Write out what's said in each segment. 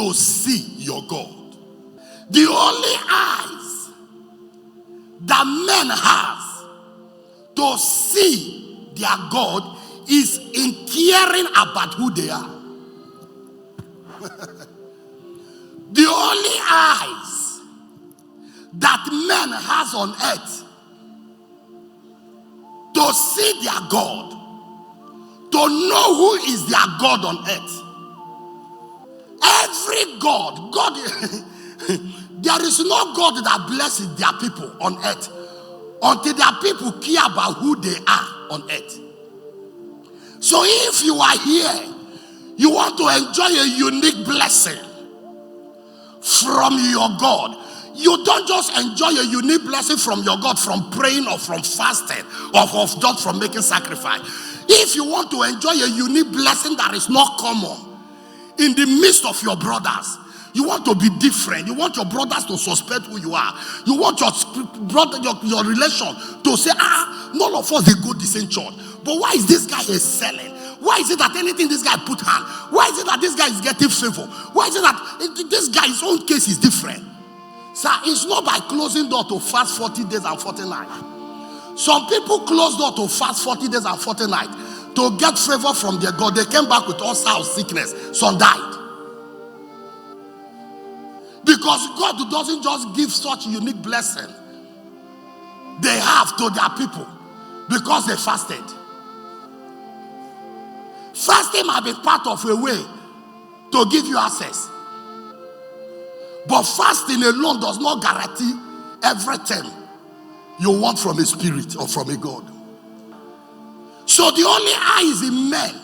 to see your God. The only eyes that men have to see their God is in caring about who they are. The only eyes that men has on earth to see their God, to know who is their God on earth. Every God, there is no God that blesses their people on earth until their people care about who they are on earth. So if you are here, you want to enjoy a unique blessing from your God. You don't just enjoy a unique blessing from your God from praying or from fasting or just from making sacrifice. If you want to enjoy a unique blessing that is not common in the midst of your brothers, you want to be different. You want your brothers to suspect who you are. You want your brother, your relation to say, none of us they go the same church. But why is this guy excelling? Why is it that anything this guy put hand? Why is it that this guy is getting favor? Why is it that this guy's own case is different? Sir, it's not by closing door to fast 40 days and 40 nights. Some people close door to fast 40 days and 40 nights to get favor from their God. They came back with all sorts of sickness. Some died. Because God doesn't just give such unique blessing they have to their people because they fasted. Fasting might be part of a way to give you access. But fasting alone does not guarantee everything you want from a spirit or from a God. So the only eye is in men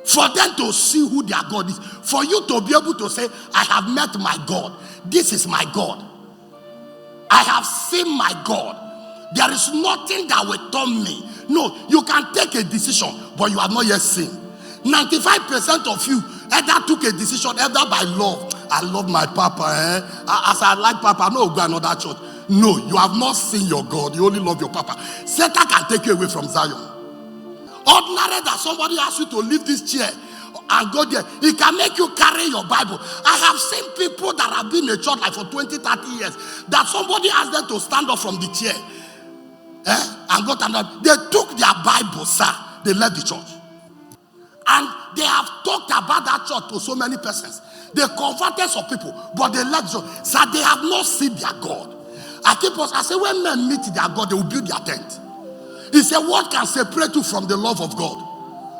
for them to see who their God is. For you to be able to say, I have met my God. This is my God. I have seen my God. There is nothing that will turn me. No, you can take a decision, but you have not yet seen. 95% of you either took a decision either by love. I love my papa. As I like papa, no go another church. No, you have not seen your God. You only love your papa. Satan can take you away from Zion. Ordinary that somebody asks you to leave this chair and go there, he can make you carry your Bible. I have seen people that have been in a church like for 20, 30 years that somebody asked them to stand up from the chair and go down. They took their Bible, sir. They left the church. And they have talked about that church to so many persons. They converted some people, but they left the church. Sir, they have not seen their God. I say, when men meet their God, they will build their tent. He said, what can separate you from the love of God?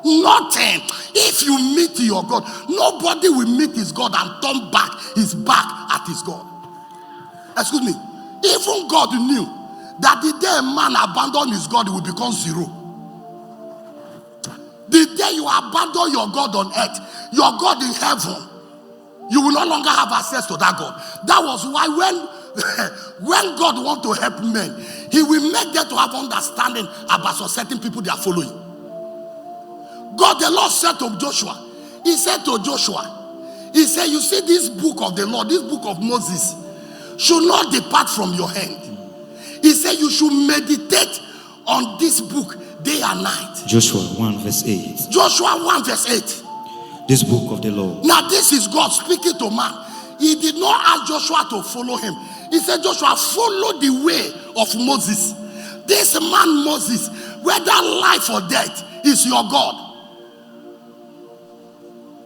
Nothing. If you meet your God, nobody will meet his God and turn back his back at his God. Excuse me. Even God knew that the day a man abandons his God, he will become zero. The day you abandon your God on earth, your God in heaven, you will no longer have access to that God. That was why when God wants to help men, he will make them to have understanding about some certain people they are following. God, the Lord said to Joshua, he said to Joshua, he said, you see this book of the Lord, this book of Moses, should not depart from your hand. He said you should meditate on this book day and night. Joshua 1 verse 8. Joshua 1 verse 8. This book of the Lord. Now this is God speaking to man. He did not ask Joshua to follow him. He said, Joshua, follow the way of Moses. This man Moses, whether life or death, is your God.